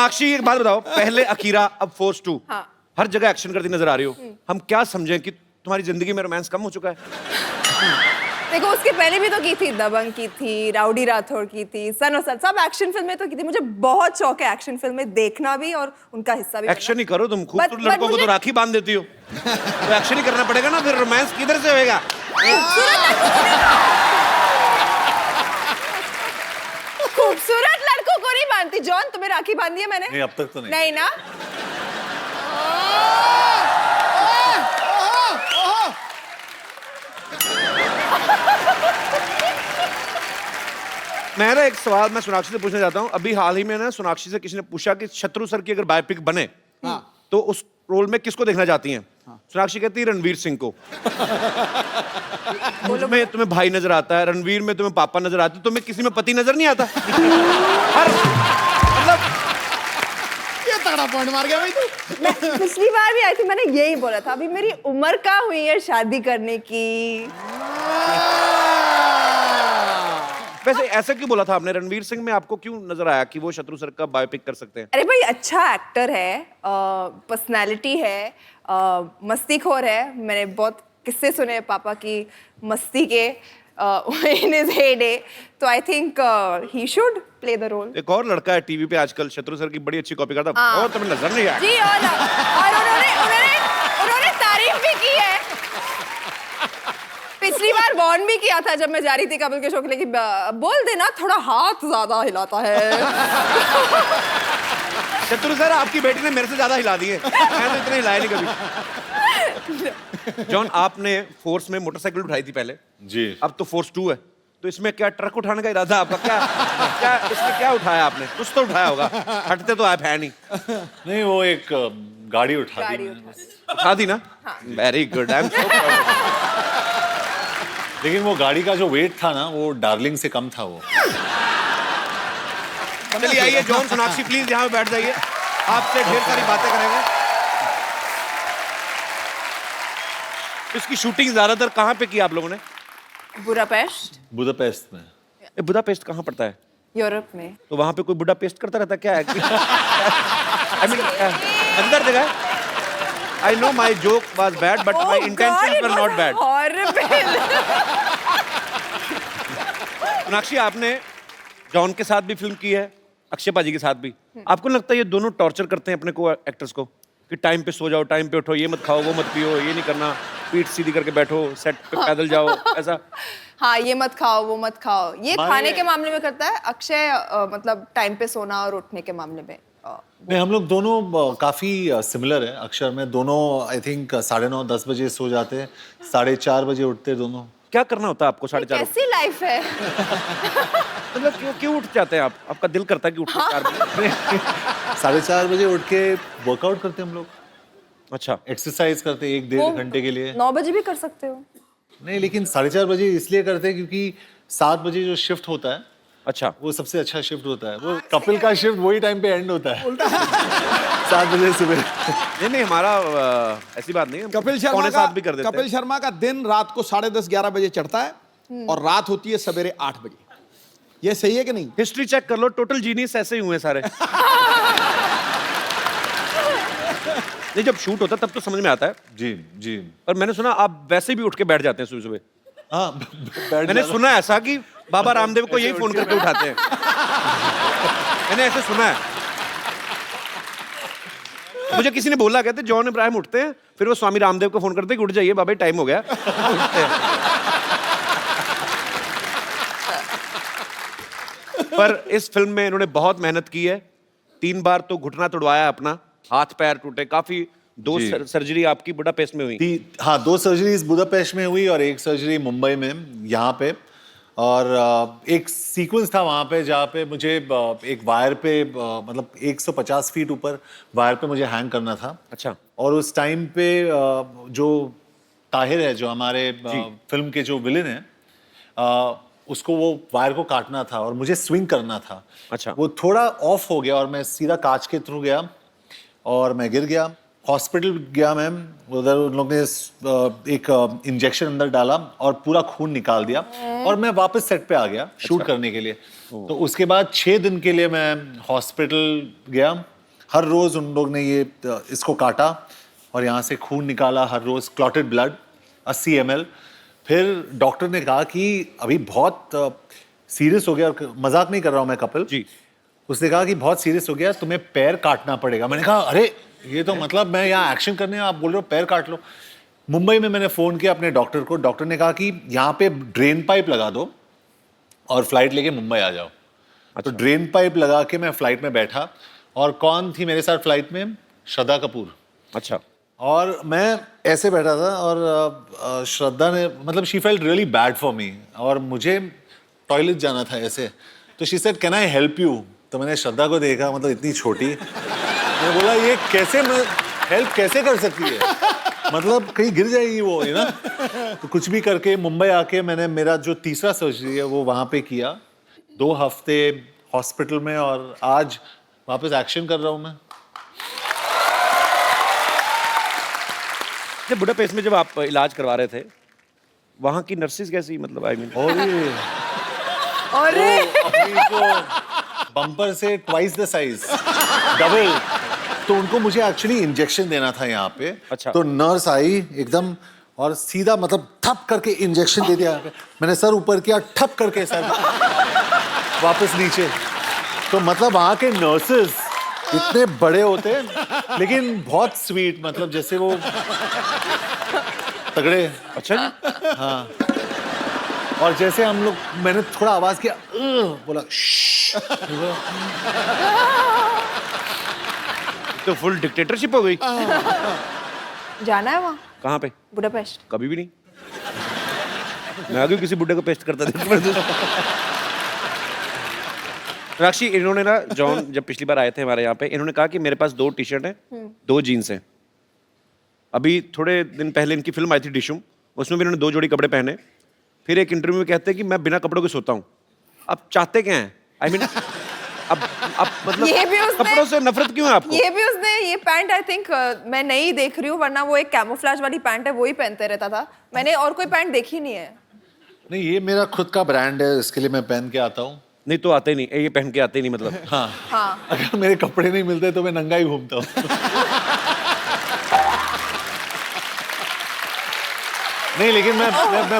सोनाक्षी एक बात बताओ, पहले अकीरा अब फोर्स 2, हाँ। हर जगह एक्शन करती नजर आ रही हो, हम क्या समझें कि तुम्हारी जिंदगी में रोमांस कम हो चुका है? देखो उसके पहले भी तो की थी, दबंग की थी, राउडी राठौड़ की थी, सन और सन, सब एक्शन फिल्में तो की थी। मुझे बहुत शौक है एक्शन फिल्में देखना भी और उनका हिस्सा भी एक्शन ही करो तुम, खूबसूरत but लड़कों को तो मुझे- राखी बांध देती हो, तो एक्शन ही करना पड़ेगा ना, फिर रोमांस किधर से होएगा? खूबसूरत लड़कों को नहीं बांधती। जॉन, तुम्हें राखी बांधी है मैंने? नहीं, अब तक तो नहीं। नहीं ना? मैं ना एक सवाल मैं सोनाक्षी से पूछना चाहता हूँ। अभी हाल ही में ना सोनाक्षी से किसी ने पूछा कि शत्रु सर की अगर बायोपिक बने तो उस रोल में किसको देखना चाहती हैं? सोनाक्षी कहती है रणवीर सिंह को। मुझमें तुम्हें भाई नजर आता है, रणवीर में तुम्हें पापा नजर आते, तुम्हें किसी में पति नजर नहीं आता? हर मतलब ये तगड़ा पॉइंट मार गया भाई तू। मैं पिछली बार भी आई थी, मैंने यही बोला था, अभी मेरी उम्र कहाँ हुई है शादी करने की। वैसे ऐसा क्यों बोला था आपने? रणवीर सिंह में आपको क्यों नजर आया कि वो शत्रु सर का बायोपिक कर सकते हैं? अरे भाई, अच्छा एक्टर है, पर्सनालिटी है, मस्तीखोर है। मैंने बहुत किस्से सुने हैं पापा की मस्ती के इन हिज हेडे, तो I think he should play the role. एक और लड़का है टीवी पे आजकल, शत्रु सर की बड़ी अच्छी कॉपी करता, और तुम्हें नजर नहीं आया? जी, और उन्होंने तारीफ भी की है। पिछली बार वार्न भी किया था जब मैं जा रही थी कपिल के शो के लिए कि बोल देना थोड़ा हाथ ज्यादा हिलाता है। शत्रु सर, आपकी बेटी ने मेरे से ज्यादा हिला दिए, मैं तो इतने हिलाए नहीं कभी। जॉन, आपने फोर्स में मोटरसाइकिल उठाई थी पहले जी। अब तो फोर्स 2 है, तो इसमें क्या ट्रक उठाने का इरादा आपका? क्या इसमें क्या उठाया आपने? कुछ तो उठाया होगा, हटते तो आप है नहीं। नहीं, वो एक गाड़ी उठा दी गाड़ी मैंने बस। उठा दी ना? Very good, I am so proud. लेकिन वो गाड़ी का जो वेट था ना, वो डार्लिंग से कम था वो। चलिए आइए जॉन, सोनाक्षी प्लीज यहाँ पे बैठ जाइए, आपसे ढेर सारी बातें करेंगे। इसकी शूटिंग ज्यादातर कहाँ पे की आप लोगों ने? बुडापेस्ट, बुदापेस्ट में। बुडापेस्ट कहाँ पड़ता है? यूरोप में। तो वहां पे कोई बुढ़ा पेस्ट करता रहता क्या है? I mean, अंदर जगह है? I know my joke was bad, but my intentions were not bad. Sonakshi, आपने जॉन के साथ भी फिल्म की है, अक्षय पाजी के साथ भी। आपको लगता है ये दोनों टॉर्चर करते हैं अपने को एक्टर्स को कि टाइम पे सो जाओ, टाइम पे उठो, ये मत खाओ, वो मत पियो, ये नहीं करना, पीठ सीधी करके बैठो, सेट पे पैदल जाओ, ऐसा? हाँ, ये मत खाओ, वो मत खाओ, ये खाने के मामले में करता है अक्षय। मतलब टाइम पे सोना और उठने के मामले में नहीं, हम लोग दोनों काफी सिमिलर है। अक्षर में दोनों आई थिंक 9:30-10 बजे सो जाते हैं, 4:30 बजे उठते दोनों। क्या करना होता है आपको 4:30? कैसी लाइफ है? मतलब क्यों क्यों उठ जाते हैं आप? आपका दिल करता है कि उठो 4 बजे? 4:30 बजे उठ के वर्कआउट करते हम लोग, अच्छा, एक्सरसाइज करते 1-1.5 घंटे के लिए। 9 बजे भी कर सकते हो। नहीं, लेकिन 4:30 बजे इसलिए करते हैं क्योंकि 7 बजे जो शिफ्ट होता है, अच्छा, वो सबसे अच्छा शिफ्ट होता है। वो कपिल का शिफ्ट वही टाइम पे एंड होता है, 7 बजे सुबह। नहीं हमारा ऐसी बात नहीं है, कपिल शर्मा पौने का 7 भी कर देते कपिल हैं। शर्मा का दिन रात को 10:30-11 बजे चढ़ता है और रात होती है सवेरे 8 बजे। ये सही है कि नहीं? हिस्ट्री चेक कर लो, टोटल जीनियस ऐसे ही हुए सारे। नहीं, जब शूट होता है तब तो समझ में आता है। जी जी। और मैंने सुना आप वैसे भी उठ के बैठ जाते हैं सुबह सुबह। हाँ, बैठ मैंने जाना। सुना ऐसा कि बाबा रामदेव को यही फोन करके उठाते हैं। मैंने ऐसे सुना है, मुझे किसी ने बोला, कहते जॉन इब्राहिम उठते हैं, फिर वो स्वामी रामदेव को फोन करते हैं कि उठ जाइए बाबा, टाइम हो गया। उठते हैं। पर इस फिल्म में इन्होंने बहुत मेहनत की है, 3 बार तो घुटना तुड़वाया अपना, हाथ पैर टूटे, काफी 2 जी। सर्जरी आपकी बुडापेस्ट में हुई। हाँ, 2 सर्जरीज बुदापेस्ट में हुई और 1 सर्जरी मुंबई में, यहाँ पे। और एक सीक्वेंस था वहाँ पे जहाँ पे मुझे एक वायर पे मतलब 150 फीट ऊपर वायर पे मुझे हैंग करना था। अच्छा। और उस टाइम पे जो ताहिर है, जो हमारे फिल्म के जो विलेन है, उसको वो वायर को काटना था और मुझे स्विंग करना था। अच्छा। वो थोड़ा ऑफ हो गया और मैं सीधा कांच के थ्रू गया और मैं गिर गया। हॉस्पिटल गया मैम, उधर उन लोग ने एक इंजेक्शन अंदर डाला और पूरा खून निकाल दिया और मैं वापस सेट पे आ गया शूट करने के लिए। तो उसके बाद 6 दिन के लिए मैं हॉस्पिटल गया हर रोज उन लोग ने ये इसको काटा और यहाँ से खून निकाला हर रोज, क्लॉटेड ब्लड 80 ml। फिर डॉक्टर ने कहा कि अभी बहुत सीरियस हो गया, और मजाक नहीं कर रहा हूँ मैं कपिल जी। उसने कहा कि बहुत सीरियस हो गया, तुम्हें पैर काटना पड़ेगा। मैंने कहा अरे ये तो मतलब मैं यहाँ एक्शन करने आप बोल रहे हो पैर काट लो। मुंबई में मैंने फ़ोन किया अपने डॉक्टर को, डॉक्टर ने कहा कि यहाँ पे ड्रेन पाइप लगा दो और फ्लाइट लेके मुंबई आ जाओ। तो ड्रेन पाइप लगा के मैं फ्लाइट में बैठा, और कौन थी मेरे साथ फ्लाइट में? श्रद्धा कपूर। अच्छा। और मैं ऐसे बैठा था, और श्रद्धा ने मतलब she felt really bad for me, और मुझे टॉयलेट जाना था ऐसे, तो she said can I help you? तो मैंने श्रद्धा को देखा, मतलब इतनी छोटी, मैंने बोला ये कैसे, मैं हेल्प कैसे कर सकती है, मतलब कहीं गिर जाएगी वो, है ना। तो कुछ भी करके मुंबई आके मैंने मेरा जो तीसरा सर्जरी है वो वहाँ पे किया, 2 हफ्ते हॉस्पिटल में, और आज वापस एक्शन कर रहा हूँ मैं। जब बुडापेस्ट में जब आप इलाज करवा रहे थे, वहाँ की नर्सेज कैसी, मतलब आई मीन? और अपनी को बम्पर से ट्वाइस द साइज, डबल। तो उनको मुझे एक्चुअली इंजेक्शन देना था यहाँ पे। अच्छा। तो नर्स आई एकदम और सीधा मतलब ठप करके इंजेक्शन दे दिया यहाँ पे। मैंने सर ऊपर किया, ठप करके सर वापस नीचे। तो मतलब वहाँ के नर्सेस इतने बड़े होते हैं लेकिन बहुत स्वीट, मतलब जैसे वो तगड़े। अच्छा जी। हाँ, और जैसे हम लोग, मैंने थोड़ा आवाज किया, बोला तो फुल डिक्टेटरशिप हो गई। जाना है वहाँ कहाँ पे? बुडापेस्ट? कभी भी नहीं। मैं आगे किसी बुड्ढे को पेस्ट करता था। राक्षी, इन्होंने ना, जॉन जब पिछली बार आए थे हमारे यहाँ पे, इन्होंने कहा कि मेरे पास 2 टी-शर्ट हैं, 2 जीन्स हैं। अभी थोड़े दिन पहले इनकी फिल्म आई थी डिशुम, उसमें भी इन्होंने 2 जोड़ी कपड़े पहने। फिर एक इंटरव्यू में कहते हैं कि मैं बिना कपड़ों के सोता हूँ। अब चाहते क्या हैं? आई मीन अब मतलब ये भी उसने- कपड़ों से नफरत क्यों है आपको? ये भी उसने ये पैंट आई थिंक मैं नहीं देख रही हूँ, वरना वो एक कैमोफ्लेज वाली पैंट है, वो ही पहनते रहता था। मैंने और कोई पैंट देखी नहीं है। नहीं, ये मेरा खुद का ब्रांड है, इसके लिए मैं पहन के आता हूँ। नहीं तो आते ही नहीं, ये पहन के आते ही नहीं मतलब। हाँ, हाँ। अगर मेरे कपड़े नहीं मिलते तो मैं नंगा ही घूमता हूँ। नहीं, लेकिन मैं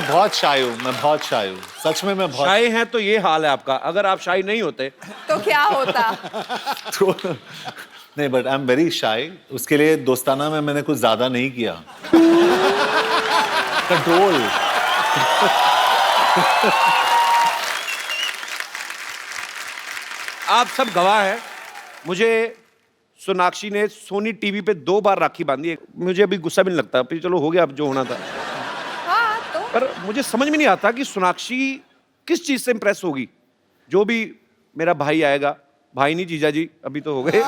बहुत शाय हूँ, मैं बहुत शाय हूँ, सच में मैं बहुत शाय हैं तो ये हाल है आपका। अगर आप शाय नहीं होते तो क्या होता? तो नहीं, but I am very shy. उसके लिए दोस्ताना में मैंने कुछ ज्यादा नहीं किया। कंट्रोल। आप सब गवाह हैं। मुझे सोनाक्षी ने सोनी टीवी पे 2 बार राखी बांधी है। मुझे अभी गुस्सा भी नहीं लगता, फिर चलो हो गया अब जो होना था। हाँ तो पर मुझे समझ में नहीं आता कि सोनाक्षी किस चीज से इंप्रेस होगी। जो भी मेरा भाई आएगा, भाई नहीं जीजा जी अभी तो हो गए,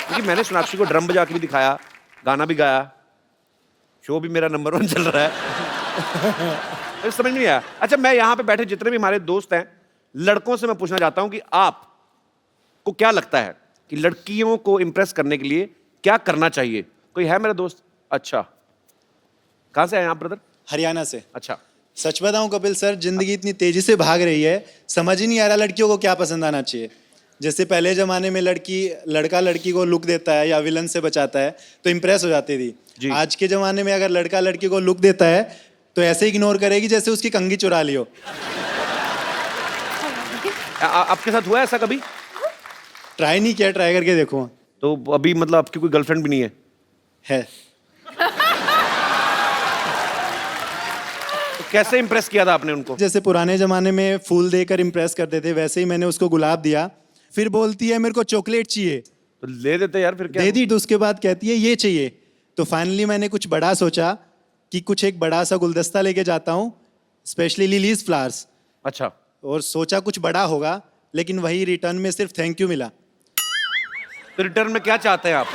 क्योंकि मैंने सोनाक्षी को ड्रम बजा के भी दिखाया, गाना भी गाया, शो भी मेरा नंबर 1 चल रहा है। तो समझ नहीं आया। अच्छा, मैं यहाँ पे बैठे जितने भी हमारे दोस्त हैं, लड़कों से मैं पूछना चाहता हूँ कि आपको क्या लगता है कि लड़कियों को इंप्रेस करने के लिए क्या करना चाहिए? कोई है मेरा दोस्त? अच्छा, कहाँ से आए आप ब्रदर? हरियाणा से। अच्छा, सच बताऊं कपिल सर, जिंदगी इतनी तेजी से भाग रही है, समझ ही नहीं आ रहा लड़कियों को क्या पसंद आना चाहिए। जैसे पहले जमाने में लड़का लड़की को लुक देता है या विलन से बचाता है तो इंप्रेस हो जाती जी। थी। आज के जमाने में अगर लड़का लड़की को लुक देता है तो ऐसे इग्नोर करेगी जैसे उसकी कंघी चुरा ली हो। आपके साथ हुआ है ऐसा कभी? ट्राई नहीं किया, ट्राई करके देखो। तो अभी मतलब आपकी कोई गर्लफ्रेंड भी नहीं है? है। तो कैसे इंप्रेस किया था आपने उनको? जैसे पुराने जमाने में फूल देकर इंप्रेस करते थे, वैसे ही मैंने उसको गुलाब दिया। फिर बोलती है मेरे को चॉकलेट चाहिए, तो ले देते यार, फिर क्या? दे दी। तो उसके बाद कहती है ये चाहिए। तो फाइनली मैंने कुछ बड़ा सोचा कि कुछ एक बड़ा सा गुलदस्ता लेके जाता हूँ, स्पेशली लिलीज फ्लावर्स। अच्छा, और सोचा कुछ बड़ा होगा, लेकिन वही रिटर्न में सिर्फ थैंक यू मिला। तो रिटर्न में क्या चाहते हैं आप?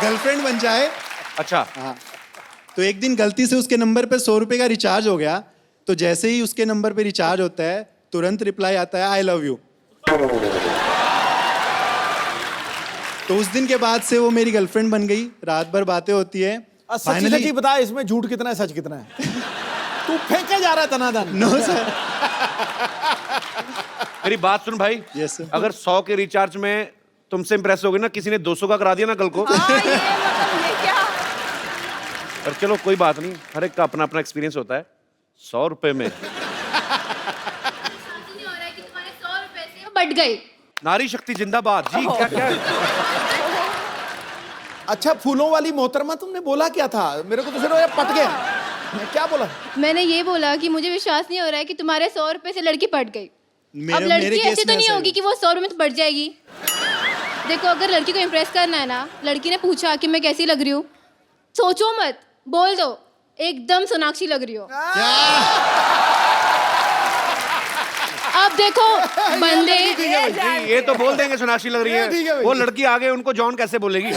गर्लफ्रेंड बन जाए। अच्छा, हाँ। तो एक दिन गलती से उसके नंबर पे 100 रुपए का रिचार्ज हो गया। तो जैसे ही उसके नंबर पे रिचार्ज होता है, तुरंत रिप्लाई आता है आई लव यू। तो उस दिन के बाद से वो मेरी गर्लफ्रेंड बन गई। रात भर बातें होती है। सच्ची सच्ची बता, इसमें झूठ कितना है, सच कितना है? तू फेंके जा रहा है तनादन। नो सर, मेरी बात सुन भाई, Yes, sir. अगर 100 के रिचार्ज में तुमसे इंप्रेस हो गई ना, किसी ने 200 का करा दिया ना कल को, हाँ, ये क्या? पर चलो कोई बात नहीं, हर एक का अपना अपना एक्सपीरियंस होता है। 100 रुपए में नहीं हो रहा है कि तुम्हारे 100 रुपए से बट गई। नारी शक्ति जिंदाबाद जी। क्या क्या अच्छा फूलों वाली मोहतरमा, तुमने बोला क्या था? मेरे को तो फिर ये पट गया। मैं क्या बोला? मैंने ये बोला कि मुझे विश्वास नहीं हो रहा है कि तुम्हारे 100 रुपए से लड़की पट गई। अब मेरे लड़की केस ऐसे तो में नहीं ऐसा होगी कि वो 100 रुपए में पट जाएगी। देखो, अगर लड़की को इम्प्रेस करना है ना, लड़की ने पूछा कि मैं कैसी लग रही हूँ, सोचो मत, बोल दो एकदम सोनाक्षी लग रही हो। अब देखो बंदे, नहीं, ये तो बोल देंगे सोनाक्षी लग रही ये ठीक है है, भाई। वो लड़की आगे उनको जॉन कैसे बोलेगी?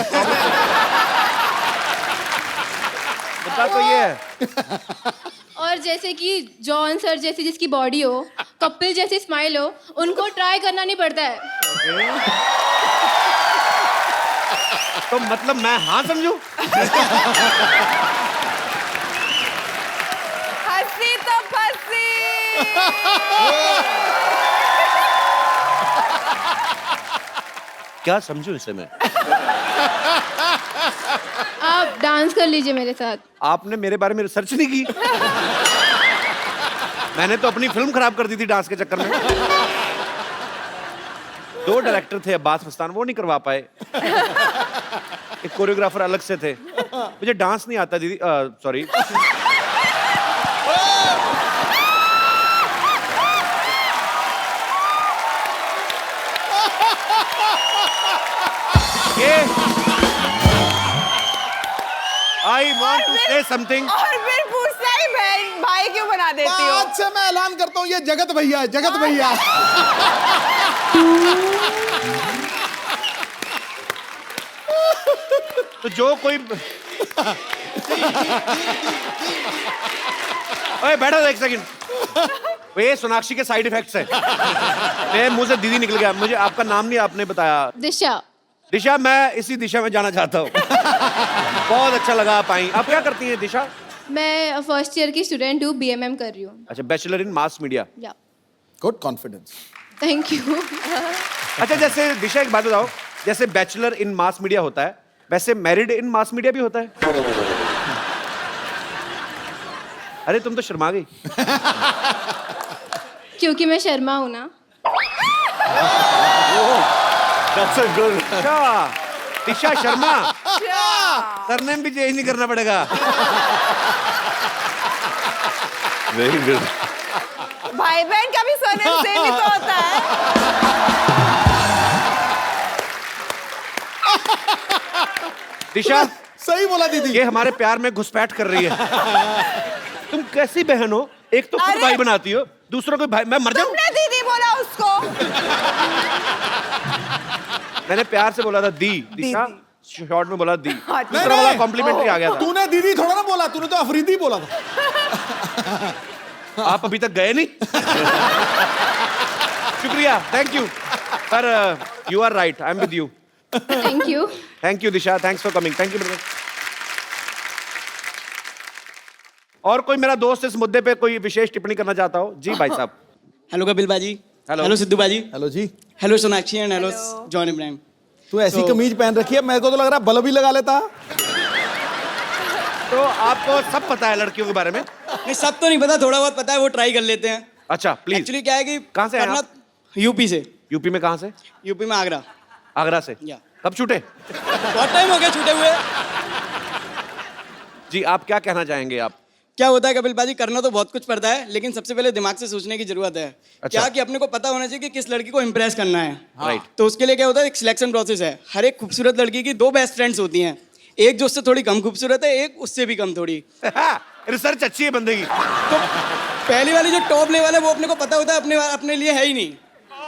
बता तो ये है। और जैसे कि जॉन सर जैसी जिसकी बॉडी हो, कपिल जैसी स्माइल हो, उनको ट्राई करना नहीं पड़ता है। तो मतलब मैं हाँ समझू? हंसी तो फंसी। क्या समझू इसे मैं? आप डांस कर लीजिए मेरे साथ। आपने मेरे बारे में रिसर्च नहीं की? मैंने तो अपनी फिल्म खराब कर दी थी डांस के चक्कर में। 2 डायरेक्टर थे अब्बास मस्तान, वो नहीं करवा पाए। एक कोरियोग्राफर अलग से थे। मुझे डांस नहीं आता दीदी, sorry. I want to say something. और फिर पूछता है बहन भाई क्यों बना देती हो? आज से मैं ऐलान करता हूँ, ये जगत भैया है, जगत भैया। तो जो कोई ओए बैठो एक सेकंड। ये सोनाक्षी के साइड इफेक्ट्स है। मेरे मुंह से दीदी निकल गया। मुझे आपका नाम नहीं आपने बताया। दिशा। दिशा, मैं इसी दिशा में जाना चाहता हूँ। बहुत अच्छा लगा आप आई। आप क्या करती हैं दिशा? मैं फर्स्ट ईयर की स्टूडेंट हूँ, BMM कर रही हूँ। अच्छा, बैचलर इन मास मीडिया। या गुड कॉन्फिडेंस। Thank you. अच्छा, जैसे दिशा एक बात बताओ, जैसे बैचलर इन मास मीडिया होता है, वैसे मैरिड इन मास मीडिया भी होता है? अरे तुम तो शर्मा गई। क्योंकि मैं शर्मा हूँ ना। That's a good. अच्छा, दिशा शर्मा। सरनेम भी चेंज नहीं करना पड़ेगा। Very good. भाई बहन का भी सरनेम सेम ही तो होता है। दिशा, सही बोला दीदी। ये हमारे प्यार में घुसपैठ कर रही है। तुम कैसी बहन हो? एक तो खुद अरे! भाई बनाती हो, दूसरा कोई भाई। मैं मर जाऊं? तुमने दीदी बोला उसको। मैंने प्यार से बोला था दी। दिशा शॉर्ट में बोला दी। हाँ, ठीक दूसरा वाला कॉम्प्लीमेंट्री आ गया था। तूने दीदी थोड़ा ना बोला, तूने तो अफरीदी बोला था। आप अभी तक गए नहीं। शुक्रिया, थैंक यू। पर you are right, I am with you. Thank you. Thank you Disha, thanks for coming. Thank you brother. और कोई मेरा दोस्त इस मुद्दे पे कोई विशेष टिप्पणी करना चाहता हो? जी भाई साहब। हेलो कपिल बाजी। हेलो। हेलो सिद्धू बाजी। Hello ji. Hello Sonakshi and hello hello. John Abraham. तू ऐसी कमीज पहन रखी है, मेरे को तो लग रहा है बल्ब ही लगा लेता। तो आपको सब पता है लड़कियों के बारे में? नहीं, सब तो नहीं पता, थोड़ा बहुत पता है, वो ट्राई कर लेते हैं। अच्छा प्लीज। एक्चुअली क्या है कि कहाँ से हैं करना- आप? यूपी से। यूपी में कहाँ से? यूपी में आगरा। आगरा से। या। कब छूटे? बहुत टाइम हो गया छूटे हुए। जी, आप क्या कहना चाहेंगे? आप क्या होता है कपिल बाजी, करना तो बहुत कुछ पड़ता है, लेकिन सबसे पहले दिमाग से सोचने की जरूरत है। अच्छा। क्या कि अपने को पता होना चाहिए कि किस लड़की को इम्प्रेस करना है। राइट। तो उसके लिए क्या होता है, एक सिलेक्शन प्रोसेस है। हर एक खूबसूरत लड़की की 2 बेस्ट फ्रेंड्स होती हैं, एक जो उससे थोड़ी कम खूबसूरत है, एक उससे भी कम थोड़ी। रिसर्च अच्छी है बंदे की। तो पहली वाली जो टॉप लेवल है वो अपने को पता होता है अपने लिए है ही नहीं,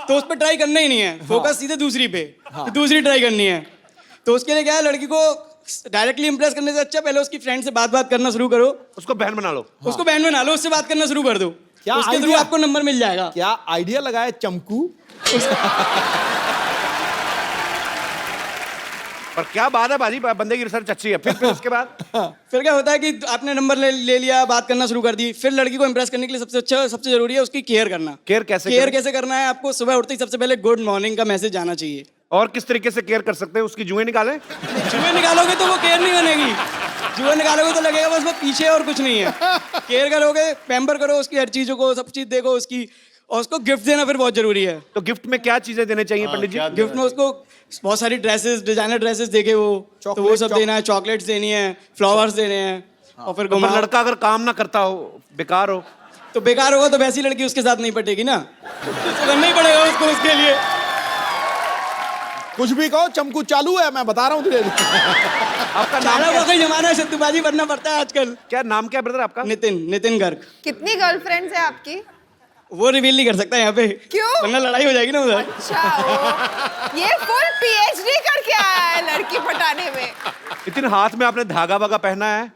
तो उस पर ट्राई करना ही नहीं है। फोकस सीधे दूसरी पे, तो दूसरी ट्राई करनी है। तो उसके लिए क्या है, लड़की को डायरेक्टली इंप्रेस करने से अच्छा पहले उसकी फ्रेंड से बात करना शुरू करो। उसको बहन बना लो। उसको बहन बना लो, उससे बात करना शुरू कर दो। क्या उसके थ्रू idea? आपको नंबर मिल जाएगा। क्या आइडिया लगाया चमकू। पर क्या बात है बाजी, बंदे की रिसर्च अच्छी है। फिर उसके बाद फिर क्या होता है कि आपने नंबर ले लिया, बात करना शुरू कर दी। फिर लड़की को इंप्रेस करने के लिए सबसे जरूरी है उसकी केयर करना। केयर कैसे करना है? आपको सुबह उठते ही सबसे पहले गुड मॉर्निंग का मैसेज जाना चाहिए। और किस तरीके से केयर कर सकते हैं? उसकी जुएं निकालें? जुएं निकालोगे तो वो केयर नहीं बनेगी। जुएं निकालोगे तो लगेगा बस वो पीछे और कुछ नहीं है। केयर करोगे, पैम्पर करो उसकी हर चीजों को, सब चीज देखो उसकी, और उसको गिफ्ट देना फिर बहुत जरूरी है। तो गिफ्ट में क्या चीजें देने चाहिए पंडित जी? गिफ्ट में उसको बहुत सारी ड्रेसेस, डिजाइनर ड्रेसेस देखे वो, तो वो सब देना है। चॉकलेट्स देनी है, फ्लावर्स देने हैं, और फिर तो लड़का अगर काम ना करता हो, बेकार हो, तो बेकार होगा तो वैसी लड़की उसके साथ नहीं पटेगी ना, तो करना ही पड़ेगा उसको उसके लिए। कुछ भी कहो, चमकू चालू है, मैं बता रहा हूँ तुझे। आपका नाम चारा क्या? वाकई जमाना है, सत्तूबाजी बनना पड़ता है आजकल। क्या नाम क्या ब्रदर आपका? नितिन गर्ग। कितनी गर्लफ्रेंड्स है आपकी? वो रिवील नहीं कर सकता यहाँ पे, क्यों? वरना लड़ाई हो जाएगी ना उधर। अच्छा, ये फुल PhD करके आया है लड़की पटाने में। इतने हाथ में आपने धागा वागा पहना है,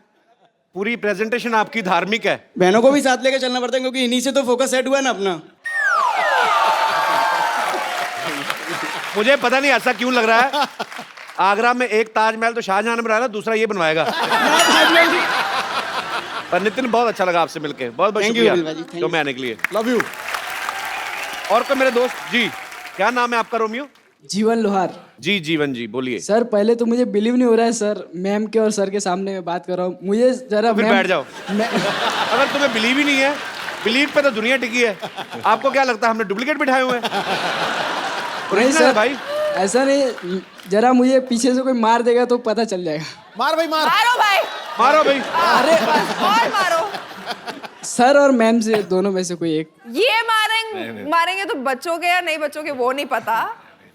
पूरी प्रेजेंटेशन आपकी धार्मिक है। बहनों को भी साथ लेके चलना पड़ता है, क्योंकि इन्हीं से तो फोकस सेट हुआ है ना अपना। मुझे पता नहीं ऐसा क्यों लग रहा है। आगरा में एक ताजमहल तो शाहजहां ने बनाया, दूसरा ये बनवाएगा। पर नितिन बहुत अच्छा लगा आपसे मिलके, बहुत बहुत Thank you, शुक्रिया बिलवा जी, thank जो you. मैं आने के लिए। Love you. और कोई मेरे दोस्त जी, क्या नाम है आपका? रोमियो जीवन लोहार। जी, जीवन जी, बोलिए। सर पहले तो मुझे बिलीव नहीं हो रहा है सर, मैम के और सर के सामने मैं बात कर रहा हूँ। मुझे जरा फिर मैम बैठ जाओ। अगर तुम्हें बिलीव ही नहीं है, बिलीव पे तो दुनिया टिकी है। आपको क्या लगता है हमने डुप्लीकेट बिठाए हुए हैं? नहीं Original है सर भाई। ऐसा नहीं, जरा मुझे पीछे से कोई मार देगा तो पता चल जाएगा। मार भाई मार। मारो भाई, मारो भाई। अरे और मारो। सर और मैम से दोनों में से कोई एक। ये मारेंगे तो बच्चोगे या नहीं बच्चोगे वो नहीं पता,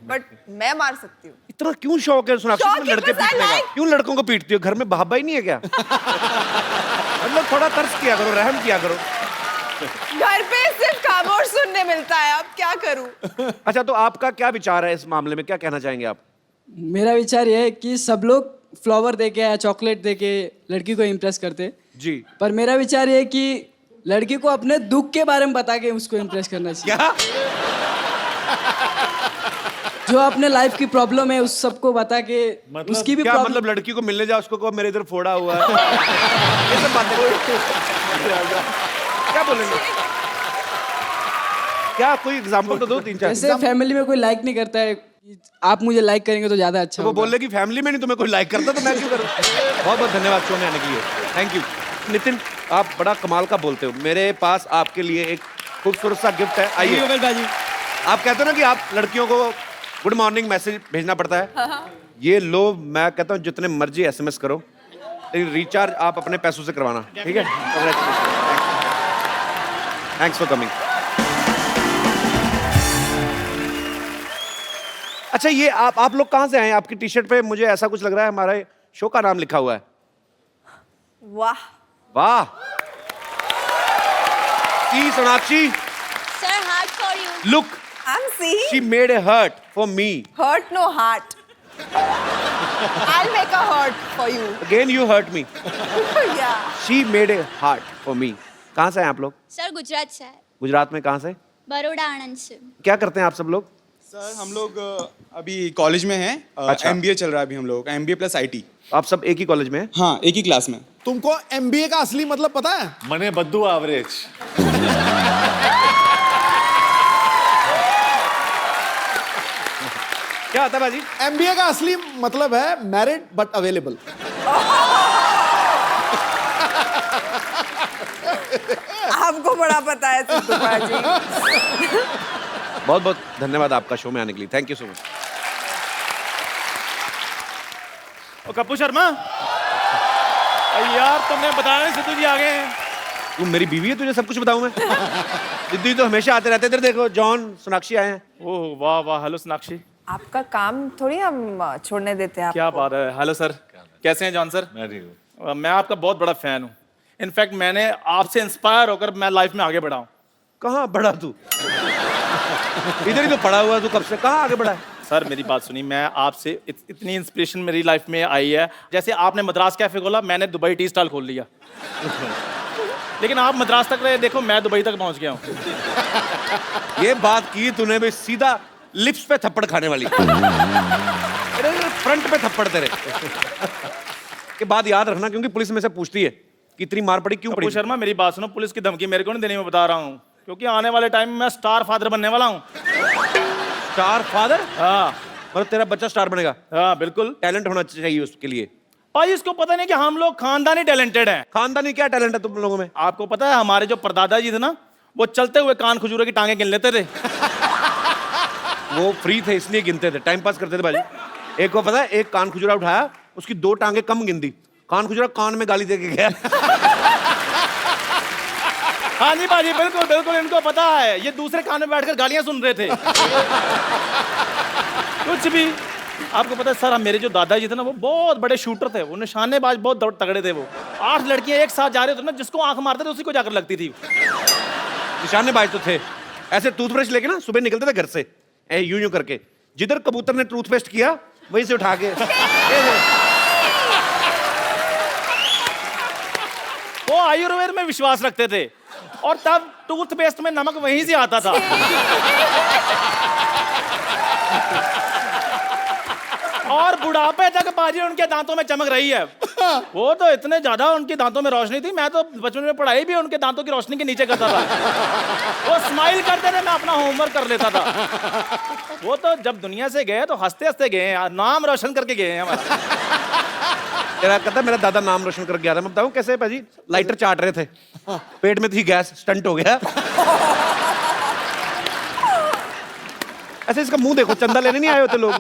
बट मैं मार सकती हूँ। इतना क्यों शौक है सोनाक्षी शौक तुम्हें है, लड़के बस I पीटने का? like- क्यों लड़कों को पीटती हो? घर में बाबा ही नहीं है क्या? मतलब थोड़ा तरस किया करो, रहम किया करो। घर पे सिर्फ खामोश सुनने मिलता है, अब क्या करूँ? अच्छा, तो आपका क्या विचार है इस मामले में? क्या कहना चाहेंगे आप? मेरा विचार यह है कि सब लोग फ्लावर दे के या चॉकलेट दे के लड़की को इम्प्रेस करते, जी। पर मेरा विचार ये है कि लड़की को अपने दुख के बारे में बता के उसको इम्प्रेस करना चाहिए। क्या? जो अपने लाइफ की प्रॉब्लम है उस सबको बता के उसकी भी क्या प्रॉब्लम। मतलब लड़की को मिलने जाओ, उसको कहो मेरे इधर फोड़ा हुआ है? ये सब बातें क्या बोलेंगे? क्या कोई एग्जांपल तो दो, 3-4। जैसे फैमिली में कोई लाइक नहीं करता है, आप मुझे लाइक करेंगे तो ज्यादा अच्छा तो वो होगा। बोल रहे कि फैमिली में नहीं तुम्हें कोई लाइक करता, तो मैं क्यों करूं? बहुत बहुत धन्यवाद शो में आने के लिए, थैंक यू। नितिन, आप बड़ा कमाल का बोलते हो। मेरे पास आपके लिए एक खूबसूरत सा गिफ्ट है, आइए। बाजी, आप कहते हो ना कि आप लड़कियों को गुड मॉर्निंग मैसेज भेजना पड़ता है, ये लो, मैं कहता हूँ जितने मर्जी SMS करो, लेकिन रिचार्ज आप अपने पैसों से करवाना, ठीक है? Thanks for coming. अच्छा, ये आप लोग कहाँ से आए हैं? आपकी टी शर्ट पे मुझे ऐसा कुछ लग रहा है हमारे शो का नाम लिखा हुआ है। वाह, वाह। See, Sonakshi, Sir, heart for you. look, I'm seeing she made a heart for me. hurt no heart. I'll make a heart for you. Again you hurt me. Yeah. She made a heart for me. कहाँ से हैं आप लोग? Sir Gujarat से है, गुजरात में कहाँ से? बड़ौदा आनंद से। क्या करते हैं आप सब लोग? सर हम लोग अभी कॉलेज में हैं। अच्छा। MBA चल रहा है अभी हम लोग का, MBA प्लस IT। आप सब एक ही कॉलेज में हैं? हाँ, एक ही क्लास में। तुमको MBA का असली मतलब पता है? मने बद्दू एवरेज। क्या होता है बाजी? MBA का असली मतलब है मैरिड बट अवेलेबल। आपको बड़ा पता है सिद्धू जी। बहुत बहुत धन्यवाद आपका शो में आने के लिए, थैंक यू सो मच। ओ कप्पू शर्मा, यार तुमने बताया नहीं सिद्धू जी आ गए हैं। तू मेरी बीवी है, तुझे सब कुछ बताऊं मैं? सिद्धू तो हमेशा आते रहते। इधर देखो, जॉन, सोनाक्षी आए हैं। ओह वाह वाह, हेलो सोनाक्षी। आपका काम थोड़ी हम छोड़ने देते हैं क्या आपको। बात है। हेलो सर, कैसे हैं जॉन सर? मैं ठीक हूँ। मैं आपका बहुत बड़ा फैन हूँ। इनफैक्ट मैंने आपसे इंस्पायर होकर मैं लाइफ में आगे बढ़ा हूँ। कहाँ बढ़ा तू? इधर ही तो पड़ा हुआ है तू कब से, कहाँ आगे बढ़ा है? सर मेरी बात सुनिए, मैं आपसे इतनी इंस्पिरेशन मेरी लाइफ में आई है। जैसे आपने मद्रास कैफे खोला, मैंने दुबई टी स्टॉल खोल लिया। लेकिन आप मद्रास तक रहे, देखो मैं दुबई तक पहुंच गया हूँ। ये बात की तूने भी सीधा लिप्स पे थप्पड़ खाने वाली। फ्रंट पे थप्पड़ तेरे के बाद याद रखना, क्योंकि पुलिस में से पूछती है कि इतनी मार पड़ी क्यों पड़ी। कपूर शर्मा मेरी बात सुनो, पुलिस की धमकी मेरे को नहीं देनी, मैं बता रहा हूँ, क्योंकि आने वाले टाइम में मैं स्टार फादर बनने वाला हूँ। Star father? हाँ मतलब तेरा बच्चा स्टार बनेगा? हाँ बिल्कुल। टैलेंट होना चाहिए उसके लिए। भाई इसको पता नहीं कि हम लोग खानदानी टैलेंटेड हैं। खानदानी क्या टैलेंट है तुम लोगों में? आपको पता है हमारे जो परदादा जी थे ना, वो चलते हुए कान खजूरे की टांगे गिन लेते थे। वो फ्री थे इसलिए गिनते थे, टाइम पास करते थे भाजी। एक को पता है, एक कान खुजरा उठाया, उसकी 2 टांगे कम गिन दी, कान खुजरा कान में गाली दे के गया। हाँ जी बाजी, बिल्कुल बिल्कुल, इनको पता है, ये दूसरे कान में बैठकर गालियां सुन रहे थे। कुछ भी। आपको पता है सर, मेरे जो दादाजी थे ना, वो बहुत बड़े शूटर थे, वो निशानेबाज बहुत तगड़े थे। वो 8 लड़कियां एक साथ जा रहे थे ना, जिसको आंख मारते थे उसी को जाकर लगती थी। निशानेबाज तो थे, ऐसे टूथब्रश लेके ना सुबह निकलते थे घर से, यूं यूं करके, जिधर कबूतर ने टूथपेस्ट किया वहीं से उठा के। वो आयुर्वेद में विश्वास रखते थे, और तब टूथपेस्ट में नमक वहीं से आता था। और बुढ़ापे तक बाजी उनके दांतों में चमक रही है। वो तो इतने ज्यादा उनके दांतों में रोशनी थी, मैं तो बचपन में पढ़ाई भी उनके दांतों की रोशनी के नीचे करता था। वो स्माइल करते थे, मैं अपना होमवर्क कर लेता था। वो तो जब दुनिया से गए तो हंसते हंसते गए हैं, नाम रोशन करके गए हैं हमारा। तेरा कहता मेरा दादा नाम रोशन कर गया था। मैं बताऊं कैसे भाजी? लाइटर चाट रहे थे, पेट में थी गैस, स्टंट हो गया। ऐसे इसका मुंह देखो, चंदा लेने नहीं आए होते लोग।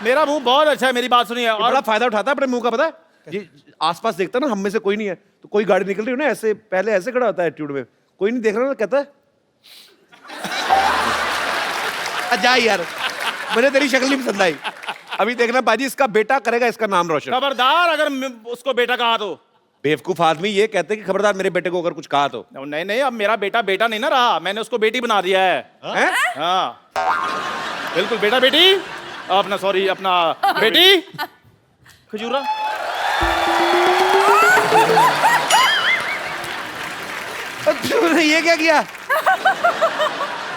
मेरा मुंह बहुत अच्छा है, मेरी बात सुनिए। और बड़ा फायदा उठाता है अपने मुंह का, पता है? ये आसपास देखता ना, हम में से कोई नहीं है, तो कोई गाड़ी निकल रही हो ना, ऐसे पहले ऐसे खड़ा होता है एटीट्यूड में, कोई नहीं देख रहा ना, कहता है जा यार, मुझे तेरी शक्ल नहीं पसंद आई। अभी देखना बाजी, इसका बेटा करेगा इसका नाम रोशन। खबरदार अगर उसको बेटा कहा तो। बेवकूफ आदमी ये कहते कि खबरदार मेरे बेटे को अगर कुछ कहा तो। नहीं नहीं, अब मेरा बेटा बेटा नहीं ना रहा, मैंने उसको बेटी बना दिया है। हाँ बिल्कुल, बेटा बेटी, अपना सॉरी अपना बेटी खजूरा। ये क्या किया?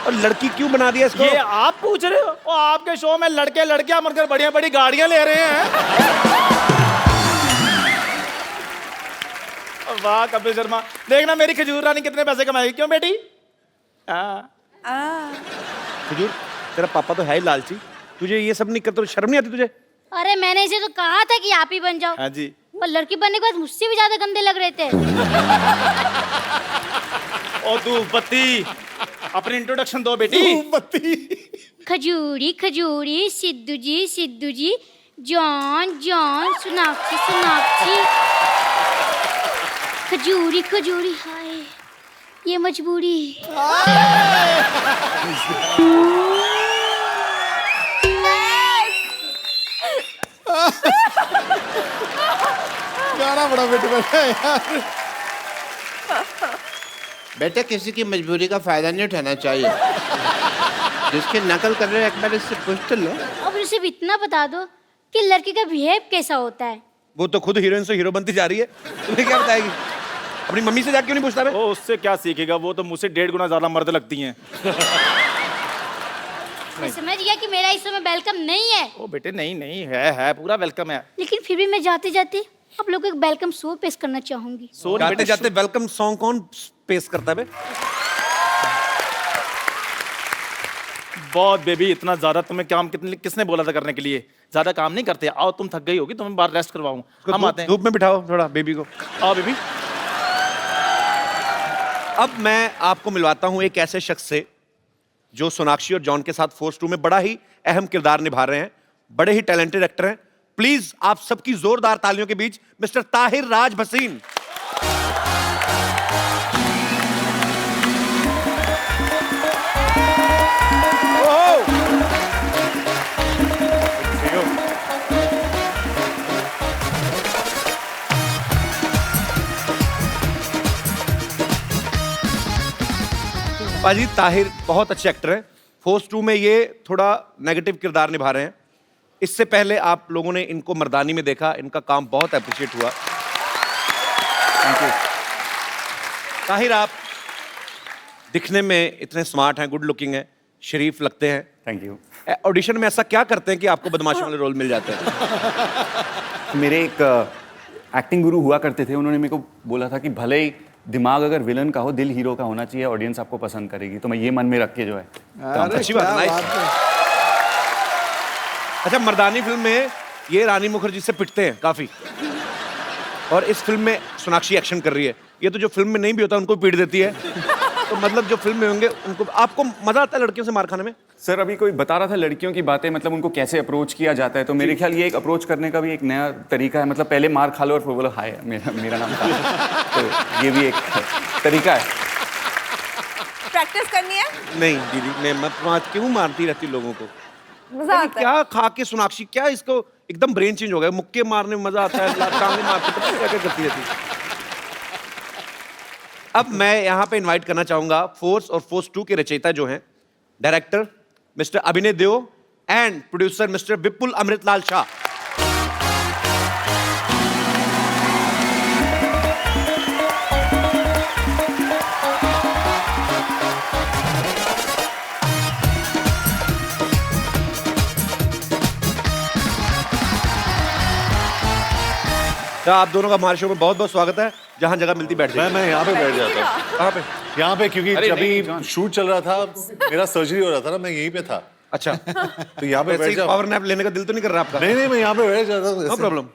और लड़की क्यों बना दिया इसको? ये आप पूछ रहे हो? और आपके शो में लड़के लड़कियां मरकर बढ़िया बड़ी गाड़ियां ले रहे हैं। वाह कपिल शर्मा, देखना मेरी खजूर रानी कितने पैसे कमाएगी। क्यों बेटी? खजूर, तेरा पापा तो है ही लालची, तुझे ये सब नहीं करते तो शर्म नहीं आती तुझे? अरे मैंने इसे तो कहा था कि आप ही बन जाओ। हाँ जी। वो लड़की बनने के बाद मुझसे भी ज्यादा गंदे लग रहे थे। ओ धूप बत्ती, अपनी इंट्रोडक्शन दो बेटी। खजूरी खजूरी, सिद्धू जी, जॉन जॉन, सोनाक्षी सोनाक्षी, खजूरी खजूरी, हाय ये मजबूरी। गाना बड़ा बेटे बैठा है यार। बेटे किसी की मजबूरी का फायदा नहीं उठाना चाहिए। जिसकी नकल कर रहे हो एक बार इससे पूछ तो लो। अब सिर्फ इतना बता दो कि लड़की का बिहेव कैसा होता है। वो तो खुद हीरोइन से हीरो बनती जा रही है, तुम्हें क्या बताएगी? अपनी मम्मी से जाके क्यों नहीं पूछता? ओ उससे क्या सीखेगा, वो तो मुझसे 1.5 गुना ज्यादा मर्द लगती हैं। मैं समझ गया कि मेरा इस समय वेलकम नहीं है। ओ बेटे नहीं नहीं, है पूरा वेलकम है। लेकिन फिर भी मैं जाते जाते आप लोग को एक वेलकम शो पेश करना चाहूंगी। जाते जाते वेलकम सॉन्ग कौन पेश करता है? बहुत बेबी, इतना ज्यादा तुम्हें काम किसने बोला था करने के लिए? ज्यादा काम नहीं करते, आओ तुम थक गई होगी, तुम्हें बाहर रेस्ट करवाऊं। हम आते हैं। धूप में बिठाओ थोड़ा बेबी को। आओ बेबी। अब मैं आपको मिलवाता हूं एक ऐसे शख्स से जो सोनाक्षी और जॉन के साथ फोर्स 2 में बड़ा ही अहम किरदार निभा रहे हैं, बड़े ही टैलेंटेड एक्टर हैं। प्लीज आप सबकी जोरदार तालियों के बीच मिस्टर ताहिर राज भसीन। पाजी, ताहिर बहुत अच्छे एक्टर हैं। फोर्स 2 में ये थोड़ा नेगेटिव किरदार निभा रहे हैं। इससे पहले आप लोगों ने इनको मर्दानी में देखा, इनका काम बहुत अप्रिशिएट हुआ। Thank you. ताहिर, आप दिखने में इतने स्मार्ट हैं, गुड लुकिंग हैं, शरीफ लगते हैं। Thank you. ऑडिशन में ऐसा क्या करते हैं कि आपको बदमाशी वाले रोल मिल जाते हैं? मेरे एक एक्टिंग गुरु हुआ करते थे, उन्होंने मेरे को बोला था कि भले ही दिमाग अगर विलन का हो, दिल हीरो का होना चाहिए, ऑडियंस आपको पसंद करेगी। तो मैं ये मन में रख के जो है अच्छी बात है, nice। अच्छा, मर्दानी फिल्म में ये रानी मुखर्जी से पिटते हैं काफी, और इस फिल्म में सोनाक्षी एक्शन कर रही है। ये तो जो फिल्म में नहीं भी होता उनको पीट देती है। तो मतलब जो फिल्म में होंगे उनको, आपको मजा आता है लड़कियों से मार खाने में? सर अभी कोई बता रहा था लड़कियों की बातें, मतलब उनको कैसे अप्रोच किया जाता है, तो मेरे ख्याल ये एक अप्रोच करने का भी एक नया तरीका है। मतलब पहले मार खा लो और फिर बोलो हाय मेरा नाम था। तो ये भी एक तरीका है। प्रैक्टिस करनी है? नहीं दीदी, मैं क्यों मारती रहती लोगों को? मजा आता है। क्या खा के सोनाक्षी, क्या इसको एकदम ब्रेन चेंज हो गया। मुक्के मारने में मजा आता है, टांगे मारते पता नहीं क्या क्या करती रहती है। अब मैं यहाँ पे इनवाइट करना चाहूंगा फोर्स और फोर्स 2 के रचयिता जो हैं, डायरेक्टर मिस्टर अभिनय देओ एंड प्रोड्यूसर मिस्टर विपुल अमृतलाल शाह। तो आप दोनों का हमारे शो में बहुत बहुत स्वागत है। जहां जगह मिलती बैठ जाइए। मैं यहाँ पे बैठ जाता हूँ। कहाँ पे? यहाँ पे, क्योंकि अरे जब नहीं, भी शूट चल रहा था, मेरा सर्जरी हो रहा था ना, मैं यहीं पे था। अच्छा, तो यहाँ पे बैठ जाओ। पावर नैप लेने का दिल तो नहीं कर रहा आपका? नहीं नहीं, मैं यहाँ पे बैठ जाता हूँ। नो प्रॉब्लम,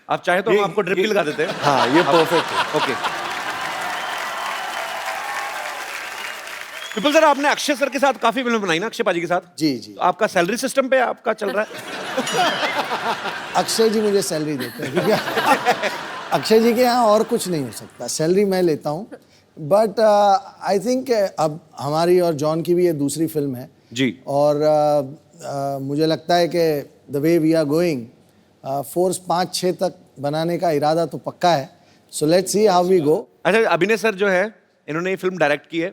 आप चाहे तो हम आपको ड्रिप भी लगा देते हैं। हाँ, ये परफेक्ट है। ओके। विपुल सर, आपने अक्षय सर के साथ काफी फिल्म बनाई ना, अक्षय पाजी के साथ? जी जी। तो आपका सैलरी सिस्टम पे आपका चल रहा है? अक्षय जी मुझे सैलरी देते हैं, ठीक है? अक्षय जी के यहाँ और कुछ नहीं हो सकता, सैलरी मैं लेता हूँ। बट आई थिंक अब हमारी और जॉन की भी ये दूसरी फिल्म है जी, और मुझे लगता है कि the way we are going, फोर्स 5-6 तक बनाने का इरादा तो पक्का है। So let's see how we go. अच्छा, अभिनय सर जो है, इन्होंने ये फिल्म डायरेक्ट की है।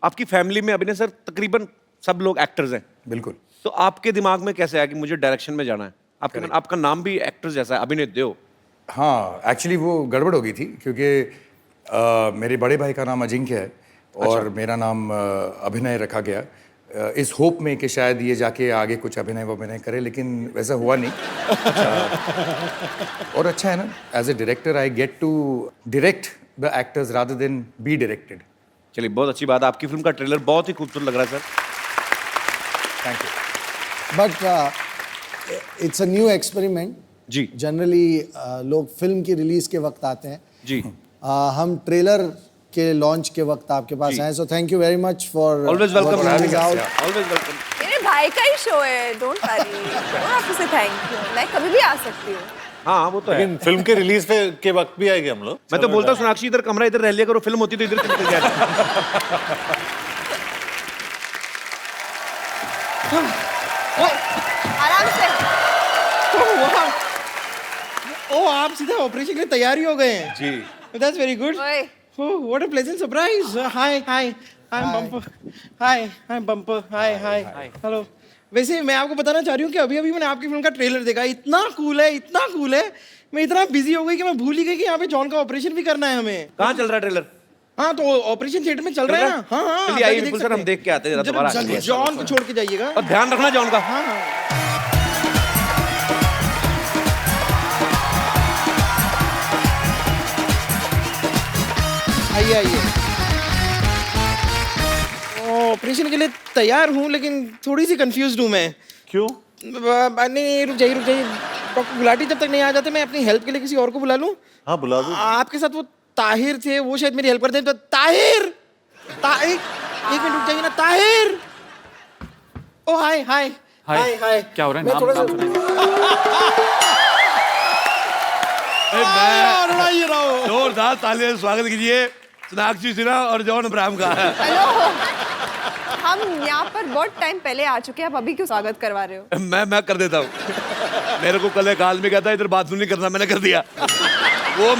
आपकी फैमिली में अभिनय सर तकरीबन सब लोग एक्टर्स हैं। बिल्कुल। तो आपके दिमाग में कैसे आया कि मुझे डायरेक्शन में जाना है? आपका नाम भी एक्टर जैसा है, अभिनय देओ। हाँ, एक्चुअली वो गड़बड़ हो गई थी, क्योंकि मेरे बड़े भाई का नाम अजिंक्य है और मेरा नाम अभिनय रखा गया, इस होप में कि शायद ये जाके आगे कुछ अभिनय करे, लेकिन वैसा हुआ नहीं। और अच्छा है ना, as a director I get to direct the actors rather than be directed. चलिए, बहुत अच्छी बात है। आपकी फिल्म का ट्रेलर बहुत ही खूबसूरत लग रहा है sir. Thank you. But it's a new experiment ji. Generally लोग फिल्म की रिलीज के वक्त आते हैं जी, हम ट्रेलर के लॉन्च के वक्त आपके पास आए। So thank you very much for always welcome. Always welcome. मेरे भाई का ही शो है, don't worry. Don't have to say thank you, मैं कभी भी आ सकती हूँ। हाँ, वो तो है। लेकिन फिल्म के रिलीज के वक्त भी आएंगे हम लोग। मैं तो बोलता हूँ सोनाक्षी इधर कमरा इधर रह लिया करो, फिल्म होती तो इधर चले जाए। आराम से। ओ, आप सीधा ऑपरेशन के लिए तैयार ही हो गए हैं? जी। That's very good. Oh, what a pleasant surprise. Hi hi, I am Bumper. Hi, I am Bumper. Hi hi, hello. वैसे मैं आपको बताना चाह रही हूँ कि अभी अभी मैंने आपकी फिल्म का ट्रेलर देखा, इतना कूल है, इतना कूल है। मैं इतना बिजी हो गई कि मैं भूल ही गई कि यहाँ पे जॉन का ऑपरेशन भी करना है हमें। कहाँ चल रहा है ट्रेलर? हाँ, तो ऑपरेशन थिएटर में चल रहा है ना। हाँ हाँ, चलिए आइए विपुल सर, हम देख के आते हैं दोबारा। जॉन को छोड़ के जाइएगा और ध्यान रखना जॉन का। हाँ हाँ। आइए आइए। ऑपरेशन के लिए तैयार हूँ, लेकिन थोड़ी सी कंफ्यूज्ड हूँ मैं। क्यों? नहीं, रुक जाइए रुक जाइए। डॉक्टर गुलाटी जब तक नहीं आ जाते, मैं अपनी हेल्प के लिए किसी और को बुला लूँ? हाँ, बुला दो। आपके साथ वो ताहिर थे, वो शायद मेरी हेल्प करते हैं। तो ताहिर, एक मिनट रुक जाइए ना। ताहिर, ओ हाय हाय हाय हाय। क्या हो रहा है? मैं थोड़ा सा जोरदार तालियों से स्वागत कीजिए सोनाक्षी सिन्हा और जॉन अब्राहम का। हेलो, हम यहाँ पर बहुत टाइम पहले आ चुके हैं, आप अभी क्यों स्वागत करवा रहे हो? मैं कर देता हूँ। मेरे को कल एक आदमी कहता है इधर बाथरूम नहीं करना, मैंने कर दिया। वो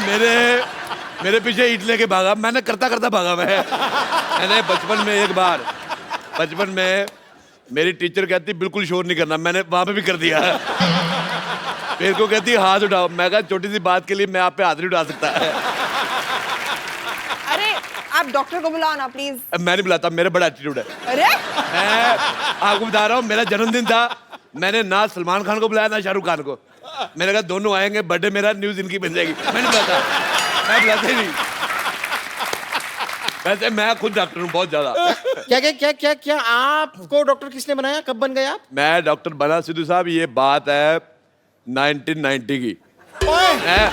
मेरे पीछे ईंट लेके भागा, मैंने करता करता भागा। मैंने बचपन में मेरी टीचर कहती बिल्कुल शोर नहीं करना, मैंने वहां पे भी कर दिया। मेरे को कहती हाथ उठाओ, मैं कहा छोटी सी बात के लिए मैं आप पे हाथ नहीं उठा सकता। अरे, आप आप डॉक्टर को बुलाओ ना प्लीज। मैं नहीं बुलाता, मेरा बड़ा एटीट्यूड है। अरे मैं आपको बता रहा हूँ, मेरा जन्मदिन था, मैंने ना सलमान खान को बुलाया ना शाहरुख खान को। मैंने कहा दोनों आएंगे, बर्थडे मेरा, न्यूज इनकी बन जाएगी। मैं नहीं बुलाता, मैं बुलाता ही नहीं। वैसे मैं खुद डॉक्टर हूँ बहुत ज्यादा। क्या क्या क्या क्या क्या आपको डॉक्टर किसने बनाया, कब बन गए आप? मैं डॉक्टर बना सिद्धू साहब, ये बात है 1990 की।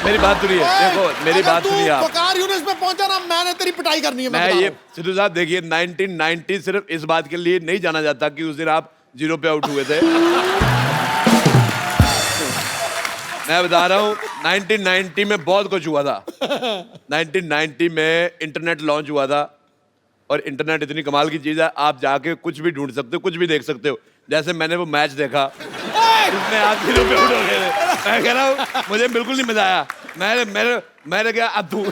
मेरी बात सुनिए, देखो मेरी बात सुनिए आप। वकार यूनिस पे पहुंचा ना, मैंने तेरी पिटाई करनी है। मैं ये सिद्धू साहब देखिए, 1990 सिर्फ इस बात के लिए नहीं जाना जाता कि उस दिन आप 0 पे आउट हुए थे। मैं बता रहा हूँ 1990 में बहुत कुछ हुआ था। 1990 में इंटरनेट लॉन्च हुआ था, और इंटरनेट इतनी कमाल की चीज है, आप जाके कुछ भी ढूंढ सकते हो, कुछ भी देख सकते हो। जैसे मैंने वो मैच देखा, उसमें आप 0 पे आउट हो गए थे। मैं कह रहा हूँ मुझे बिल्कुल नहीं मजा आया। मैंने क्या अब तू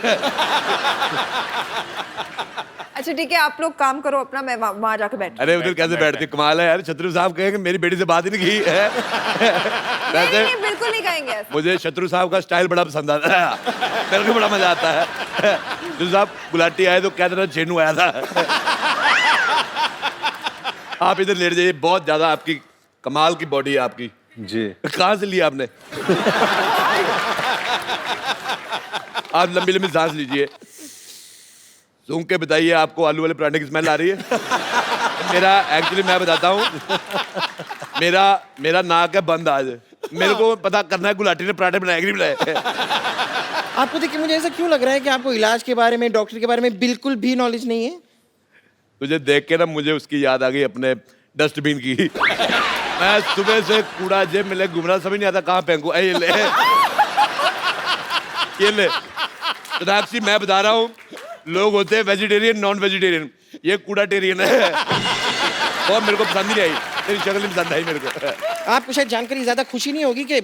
अच्छा ठीक है, आप लोग काम करो अपना, मैं वहां जाके बैठ। अरे उधर कैसे बैठते, कमाल है यार। शत्रु साहब कहेंगे मेरी बेटी से बात ही नहीं की है। नहीं, नहीं, बिल्कुल नहीं कहेंगे ऐसा। मुझे शत्रु साहब का स्टाइल बड़ा पसंद आता है, मेरे को बड़ा मजा आता है। शत्रु साहब गुलाटी आए तो क्या तरह चेनू आया था। आप इधर लेट जाइए, बहुत ज्यादा आपकी कमाल की बॉडी है आपकी। जी कहाँ से लिया आपने? आप लंबी लंबी सांस लीजिए, सूंघ के बताइए आपको आलू वाले पराठे की स्मेल आ रही है? मेरा एक्चुअली मैं बताता हूँ, मेरा नाक है बंद आज। मेरे को पता करना है गुलाटी ने पराठे बनाए कि नहीं बनाए। आपको देखिए मुझे ऐसा क्यों लग रहा है कि आपको इलाज के बारे में, डॉक्टर के बारे में बिल्कुल भी नॉलेज नहीं है? तुझे देख के ना मुझे उसकी याद आ गई, अपने डस्टबिन की। मैं सुबह से कूड़ा जेब में ले घूम रहा, समझ नहीं आता कहाँ फेंकूं। ये ले, ये ले। मीनाक्षी मैं बता रहा हूँ, लोग होते हैं वेजिटेरियन, नॉन वेजिटेरियन, ये कूड़ा टेरियन है। और मेरे को पसंद ही नहीं आई, तेरी शक्ल नहीं पसंद आई मेरे को। आपको शायद जानकर ज्यादा खुशी नहीं होगी कि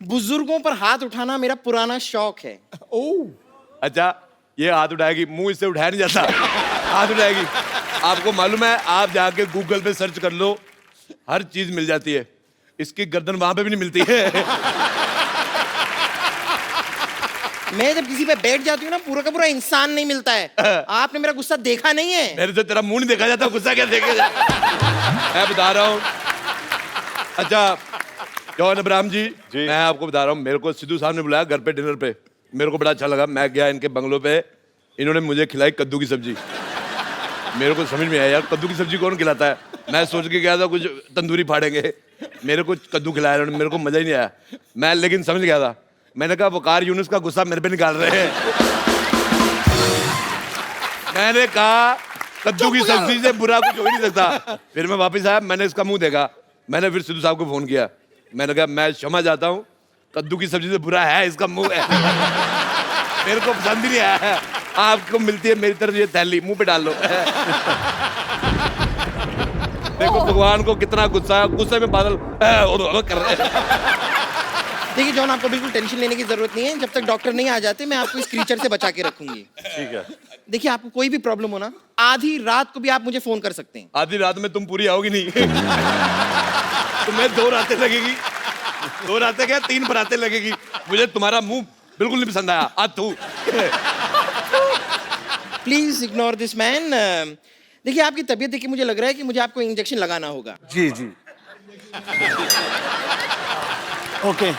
बुजुर्गों पर हाथ उठाना मेरा पुराना शौक है। ओह अच्छा, ये हाथ उठाएगी, मुंह इससे उठाया नहीं जाता, हाथ उठाएगी। आपको मालूम है, आप जाके गूगल पे सर्च कर लो, हर चीज मिल जाती है। इसकी गर्दन वहां पे भी नहीं मिलती है। मैं जब किसी पे बैठ जाती हूँ ना, पूरा का पूरा इंसान नहीं मिलता है। आपने मेरा गुस्सा देखा नहीं है। मेरे से तेरा मुंह नहीं देखा जाता, गुस्सा क्या देखेगा? मैं बता रहा हूँ। अच्छा जॉन अब्राहम जी, मैं आपको बता रहा हूँ, मेरे को सिद्धू साहब ने बुलाया घर पे डिनर पे, मेरे को बड़ा अच्छा लगा। मैं गया इनके बंगलों पे, इन्होंने मुझे खिलाई कद्दू की सब्जी। मेरे को समझ में आया यार, कद्दू की सब्जी कौन खिलाता है? मैं सोच के गया था कुछ तंदूरी फाड़ेंगे, मेरे को कद्दू खिलाया उन्होंने, मेरे को मजा ही नहीं आया। मैं लेकिन समझ गया था, मैंने कहा वकार यूनुस का गुस्सा मेरे पे निकाल रहे हैं। मैंने कहा कद्दू की सब्जी से बुरा कुछ हो ही नहीं सकता। फिर मैं वापस आया, मैंने इसका मुंह देखा, मैंने फिर सिद्धू साहब को फोन किया, मैंने कहा मैं क्षमा चाहता हूँ, कद्दू की सब्जी से बुरा है इसका मुंह है। मेरे को पसंद ही नहीं आया है। आपको मिलती है मेरी तरफ ये थैली, मुंह पे डाल लो। देखो भगवान को कितना गुस्सा है, गुस्से में बादल कर रहे हैं। देखिए जॉन, आपको बिल्कुल टेंशन लेने की जरूरत नहीं है। जब तक डॉक्टर नहीं आ जाते, मैं आपको इस क्रीचर से बचा के रखूंगी। ठीक है। देखिए आपको कोई भी प्रॉब्लम हो ना, आधी रात को भी आप मुझे फोन कर सकते हैं। आधी रात में तुम पूरी आओगी नहीं। तुम्हें 2 रातें लगेगी, 2 रातें क्या 3 बरातें लगेगी। मुझे तुम्हारा मुंह बिल्कुल नहीं पसंद आया। आतू प्लीज इग्नोर दिस मैन। देखिए आपकी तबीयत देख के मुझे लग रहा है कि मुझे आपको इंजेक्शन लगाना होगा। जी जी ओके।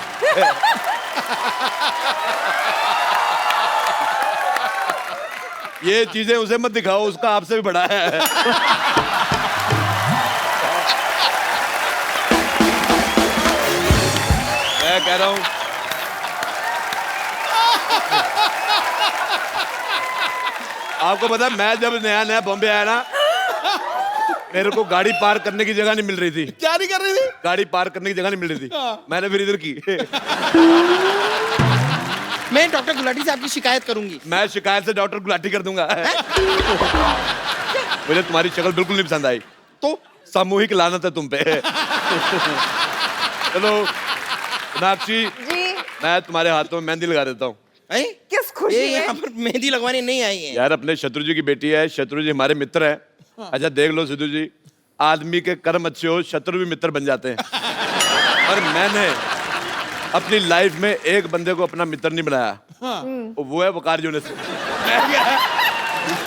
ये चीजें उसे मत दिखाओ, उसका आपसे भी बड़ा है। मैं कह रहा हूं, आपको पता है मैं जब नया नया बॉम्बे आया ना, मेरे को गाड़ी पार्क करने की जगह नहीं मिल रही थी। क्या नहीं कर रही थी? गाड़ी पार्क करने की जगह नहीं मिल रही थी। मैंने फिर इधर की। मैं डॉक्टर गुलाटी से आपकी शिकायत करूंगी। मैं शिकायत से डॉक्टर गुलाटी कर दूंगा। मुझे तुम्हारी शक्ल बिल्कुल नहीं पसंद आई, तो सामूहिक लानत है तुम पे। चलो मीनाक्षी जी, मैं तुम्हारे हाथों में मेहंदी लगा देता हूँ। किस खुशी ये में? यहाँ पर मेहंदी लगवाने नहीं आई है। यार अपने शत्रु जी की बेटी है, शत्रु जी हमारे मित्र हैं। अच्छा देख लो सिद्धू जी, आदमी के कर्म अच्छे हो, शत्रु भी मित्र बन जाते हैं। और मैंने अपनी लाइफ में एक बंदे को अपना मित्र नहीं बनाया, वो है वकार यूनुस।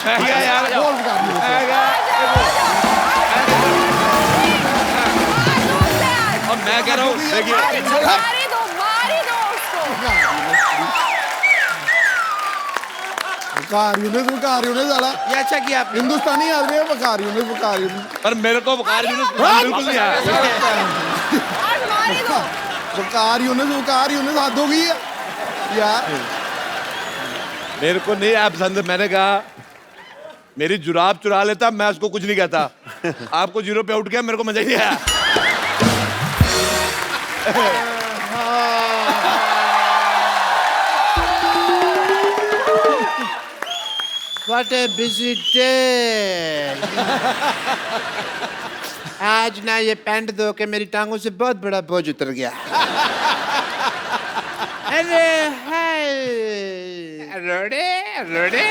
यार बोल भिखारियों से। अब मैं कह रहा हूँ देखिए मार ही दो उसको। वकार यूनिस साला ये अच्छा किया आपने। हिंदुस्तानी आदमी है वकार यूनिस। पर मेरे को वकार यूनुस बिल्कुल नहीं आया। वकार यूनिस हाथ हो गई है यार। मेरे को नहीं आया पसंद। मैंने कहा मेरी जुराब चुरा लेता मैं उसको कुछ नहीं कहता। आपको 0 पे आउट किया, मेरे को मजा ही नहीं आया। What a busy day. आज ना ये पैंट धो के मेरी टांगों से बहुत बड़ा बोझ उतर गया। अरे हाय रोडे रोडे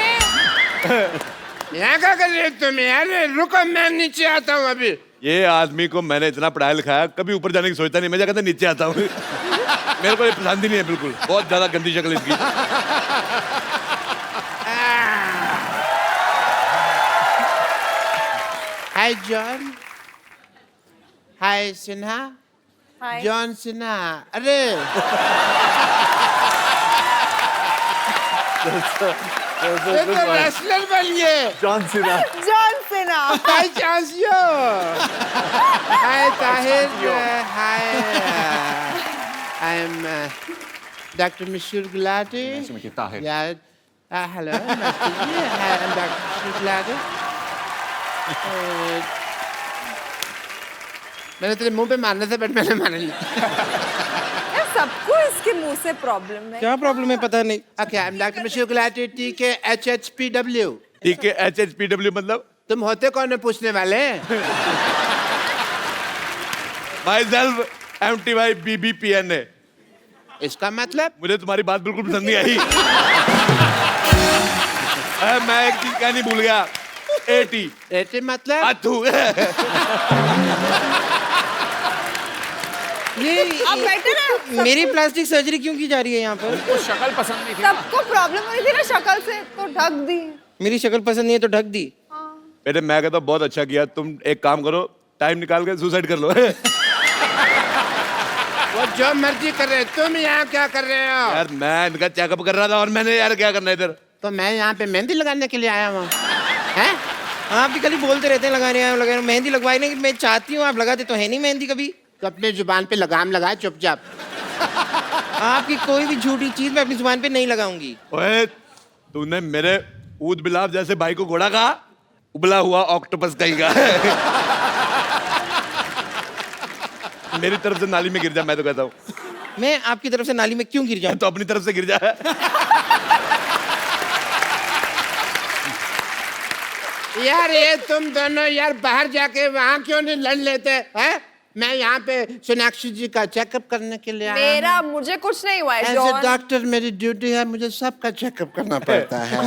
यहाँ क्या कर रहे हो तुम यार? रुको मैं नीचे आता हूँ अभी। ये आदमी को मैंने इतना पढ़ाया लिखाया, कभी ऊपर जाने की सोचता नहीं। मैं कहता नीचे आता हूँ। मेरे को ये पसंद ही नहीं है बिल्कुल। बहुत ज्यादा गंदी शक्ल इसकी। Hi John, hi Sinha, Hi. John Sinha. अरे रेसलर बन गए। John Cena. हाय चांसियो, hi Tahir, hi I am doctor Mashhoor Gulati. यार hello I am doctor Mashhoor Gulati. मैंने तेरे मुंह पे मारने से बट मैंने मार लिया। यार सबको इसके मुंह से प्रॉब्लम है। क्या प्रॉब्लम है पता नहीं। Okay I am doctor Mashhoor Gulati TKHHPW। TKHHPW मतलब? तुम होते कौन है पूछने वाले? Myself MTY BBPNA। इसका मतलब? मुझे तुम्हारी बात बिल्कुल पसंद नहीं आई। मैं एक चीज कहनी भूल गया। AT मतलब? अथू। आप बेटर है। मेरी प्लास्टिक सर्जरी क्यों की जा रही है यहाँ पर? उनको शक्ल पसंद नहीं थी। सबको प्रॉब्लम हो रही थी ना शक्ल से, तो ढक दी। मेरी शक्ल पसंद नहीं है तो ढक दी। बेटे मैं कहता हूँ बहुत अच्छा किया। तुम एक काम करो, टाइम निकाल के सुसाइड कर लो। वो जो मर्जी कर रहे, तुम यहाँ क्या कर रहे हो? यार मैं इनका चेकअप कर रहा था और मैंने यार क्या करना इधर। तो मैं यहाँ पे मेहंदी लगाने के लिए आया हूँ। हैं? आप भी खाली बोलते रहते हैं लगा रहे हैं लगा रहे हैं। मेहंदी लगवाई नहीं, मैं चाहती हूँ आप लगाते तो है नहीं मेहंदी कभी। तो अपने जुबान पे लगाम लगाए चुपचाप। आपकी कोई भी झूठी चीज मैं अपनी जुबान पे नहीं लगाऊंगी। ओए तूने मेरे ऊद बिलाव जैसे भाई को घोड़ा कहा, उबला हुआ ऑक्टोपस कहीं का। मेरी तरफ से नाली में गिर जा, मैं तो कहता हूँ। मैं आपकी तरफ से नाली में क्यों गिर जाऊं? तो अपनी तरफ से गिर जा। यार ये तुम दोनों यार बाहर जाके वहाँ क्यों नहीं लड़ लेते हैं? मैं यहाँ पे सोनाक्षी जी का चेकअप करने के लिए आया मेरा मुझे कुछ नहीं हुआ है एज ए जॉन। डॉक्टर मेरी ड्यूटी है, मुझे सबका चेकअप करना पड़ता है।